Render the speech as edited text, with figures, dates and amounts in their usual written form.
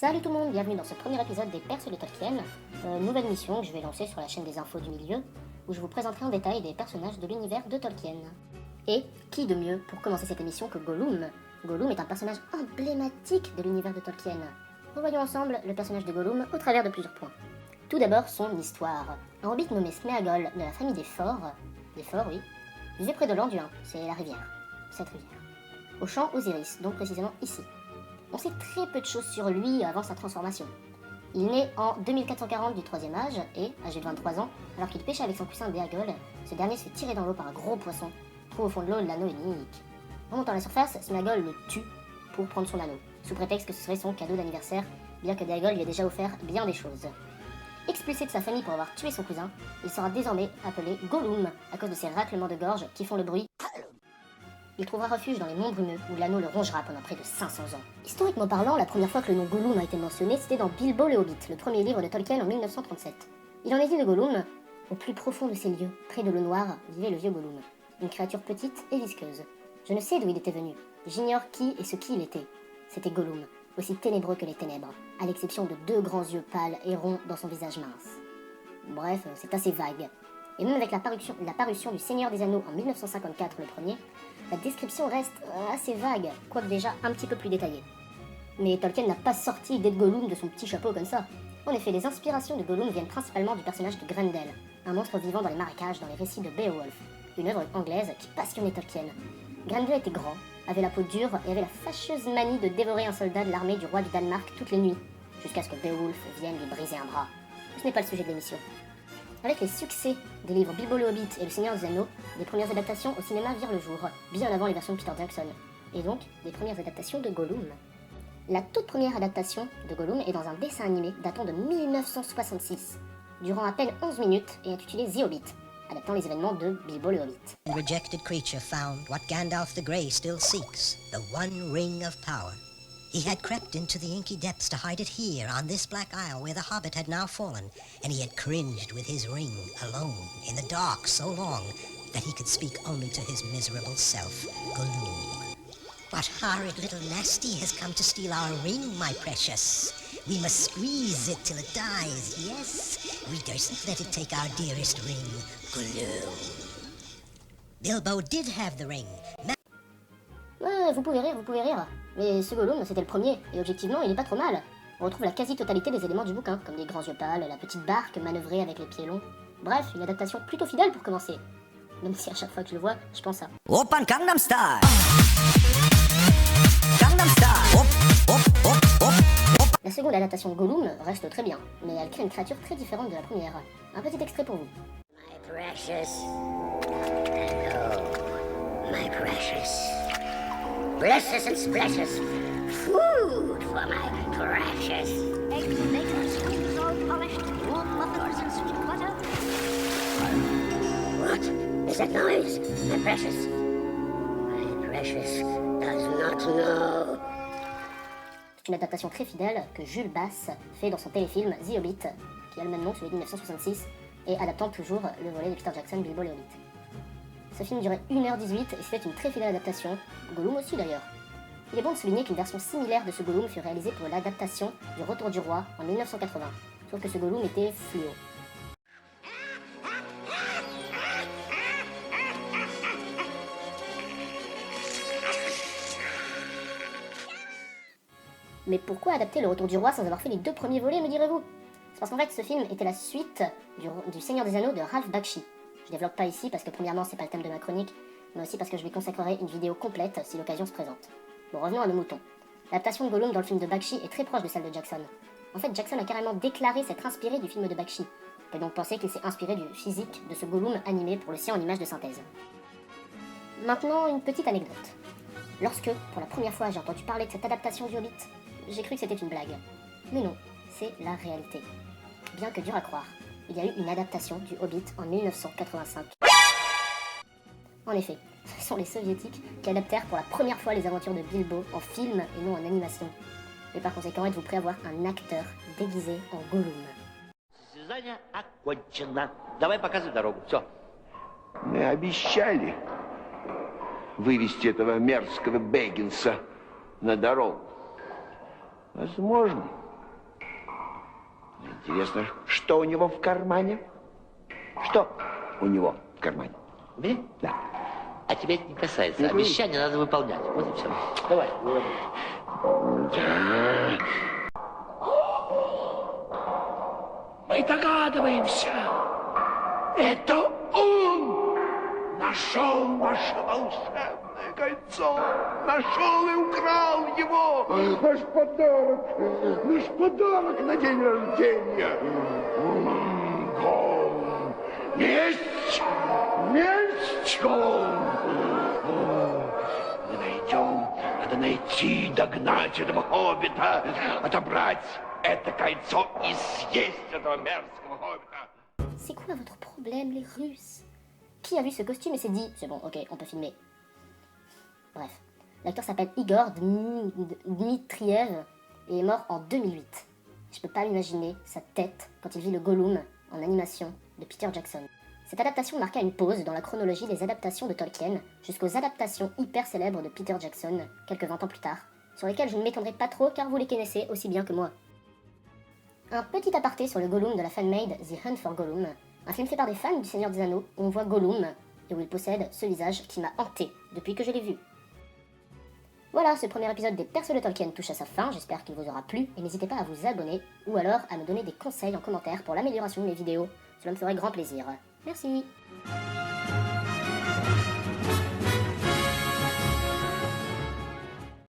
Salut tout le monde, bienvenue dans ce premier épisode des Perses de Tolkien, nouvelle mission que je vais lancer sur la chaîne des infos du milieu, où je vous présenterai en détail des personnages de l'univers de Tolkien. Et qui de mieux pour commencer cette émission que Gollum? Gollum est un personnage emblématique de l'univers de Tolkien. Revoyons ensemble le personnage de Gollum au travers de plusieurs points. Tout d'abord son histoire. Un hobbit nommé Sméagol de la famille des Forts, oui, vivait près de l'Anduin, c'est la rivière, cette rivière, au champ Osiris, donc précisément ici. On sait très peu de choses sur lui avant sa transformation. Il naît en 2440 du 3e âge et, âgé de 23 ans, alors qu'il pêchait avec son cousin Béagol, ce dernier se fait tirer dans l'eau par un gros poisson, trouve au fond de l'eau l'anneau unique. Remontant à la surface, Sméagol le tue pour prendre son anneau, sous prétexte que ce serait son cadeau d'anniversaire, bien que Béagol lui ait déjà offert bien des choses. Expulsé de sa famille pour avoir tué son cousin, il sera désormais appelé Gollum à cause de ses raclements de gorge qui font le bruit. Il trouvera refuge dans les monts brumeux où l'anneau le rongera pendant près de 500 ans. Historiquement parlant, la première fois que le nom Gollum a été mentionné, c'était dans Bilbo le Hobbit, le premier livre de Tolkien en 1937. Il en est dit de Gollum: au plus profond de ces lieux, près de l'eau noire, vivait le vieux Gollum, une créature petite et visqueuse. Je ne sais d'où il était venu, j'ignore qui et ce qui il était. C'était Gollum, aussi ténébreux que les ténèbres, à l'exception de deux grands yeux pâles et ronds dans son visage mince. Bref, c'est assez vague. Et même avec la parution du Seigneur des Anneaux en 1954, le premier, la description reste assez vague, quoique déjà un petit peu plus détaillée. Mais Tolkien n'a pas sorti l'idée de Gollum de son petit chapeau comme ça. En effet, les inspirations de Gollum viennent principalement du personnage de Grendel, un monstre vivant dans les marécages dans les récits de Beowulf, une œuvre anglaise qui passionnait Tolkien. Grendel était grand, avait la peau dure et avait la fâcheuse manie de dévorer un soldat de l'armée du roi du Danemark toutes les nuits, jusqu'à ce que Beowulf vienne lui briser un bras. Ce n'est pas le sujet de l'émission. Avec les succès des livres Bilbo le Hobbit et Le Seigneur des Anneaux, des premières adaptations au cinéma virent le jour, bien avant les versions de Peter Jackson, et donc des premières adaptations de Gollum. La toute première adaptation de Gollum est dans un dessin animé datant de 1966, durant à peine 11 minutes et intitulé The Hobbit, adaptant les événements de Bilbo le Hobbit. The rejected creature found what Gandalf the Grey still seeks, the one ring of power. He had crept into the inky depths to hide it here, on this black isle where the hobbit had now fallen, and he had cringed with his ring, alone, in the dark so long, that he could speak only to his miserable self, Gollum. What horrid little nasty has come to steal our ring, my precious? We must squeeze it till it dies, yes? We durstn't let it take our dearest ring, Gollum. Bilbo did have the ring. Ouais, vous pouvez rire. Mais ce Gollum, c'était le premier, et objectivement, il est pas trop mal. On retrouve la quasi-totalité des éléments du bouquin, comme les grands yeux pâles, la petite barque manœuvrée avec les pieds longs. Bref, une adaptation plutôt fidèle pour commencer. Même si à chaque fois que je le vois, je pense à Oppan Gangnam Style. Gangnam Style. La seconde adaptation de Gollum reste très bien, mais elle crée une créature très différente de la première. Un petit extrait pour vous. My precious. Hello, my precious. Blesses and splashes. Food for my precious. Eggs and bacon, scones all polished, warm muffins and sweet butter. What is that noise, my precious? My precious does not know. C'est une adaptation très fidèle que Jules Bass fait dans son téléfilm The Hobbit, qui a le même nom, celui de 1966, et adaptant toujours le volet de Peter Jackson, Bilbo le Hobbit. Ce film durait 1h18 et c'était une très fidèle adaptation, Gollum aussi d'ailleurs. Il est bon de souligner qu'une version similaire de ce Gollum fut réalisée pour l'adaptation du Retour du Roi en 1980, sauf que ce Gollum était fluo. Mais pourquoi adapter le Retour du Roi sans avoir fait les deux premiers volets, me direz-vous? C'est parce qu'en fait ce film était la suite du Seigneur des Anneaux de Ralph Bakshi. Je développe pas ici parce que premièrement c'est pas le thème de ma chronique, mais aussi parce que je lui consacrerai une vidéo complète si l'occasion se présente. Bon, revenons à nos moutons. L'adaptation de Gollum dans le film de Bakshi est très proche de celle de Jackson. En fait, Jackson a carrément déclaré s'être inspiré du film de Bakshi. On peut donc penser qu'il s'est inspiré du physique de ce Gollum animé pour le sien en images de synthèse. Maintenant, une petite anecdote. Lorsque, pour la première fois, j'ai entendu parler de cette adaptation du Hobbit, j'ai cru que c'était une blague. Mais non, c'est la réalité. Bien que dur à croire, il y a eu une adaptation du Hobbit en 1985. En effet, ce sont les soviétiques qui adaptèrent pour la première fois les aventures de Bilbo en film et non en animation. Et par conséquent, êtes-vous prêt à voir un acteur déguisé en Gollum? Состязание окончено. Давай показывай дорогу. Все. Мы обещали вывести этого мерзкого Бэггинса на дорогу. Возможно, Интересно, что у него в кармане? Что у него в кармане? Мне? Да. А тебя это не касается. Обещание надо выполнять. Вот и все. Давай, не работай. Да. Мы догадываемся. Это он нашел наше волшебное кольцо. Нашел и украл его. Наш подарок на день рождения. Голум. Месть! Месть, Голум! Мы найдем, надо найти, догнать этого хоббита, отобрать это кольцо и съесть этого мерзкого хоббита. C'est quoi votre problème, les Russes? Qui a vu ce costume et s'est dit, c'est bon, ok, on peut filmer. Bref, l'acteur s'appelle Igor Dmitriev et est mort en 2008. Je peux pas m'imaginer sa tête quand il vit le Gollum en animation de Peter Jackson. Cette adaptation marqua une pause dans la chronologie des adaptations de Tolkien jusqu'aux adaptations hyper célèbres de Peter Jackson, quelques 20 ans plus tard, sur lesquelles je ne m'étendrai pas trop car vous les connaissez aussi bien que moi. Un petit aparté sur le Gollum de la fanmade The Hunt for Gollum, un film fait par des fans du Seigneur des Anneaux où on voit Gollum et où il possède ce visage qui m'a hanté depuis que je l'ai vu. Voilà, ce premier épisode des persos de Tolkien touche à sa fin, j'espère qu'il vous aura plu et n'hésitez pas à vous abonner ou alors à me donner des conseils en commentaire pour l'amélioration de mes vidéos, cela me ferait grand plaisir. Merci.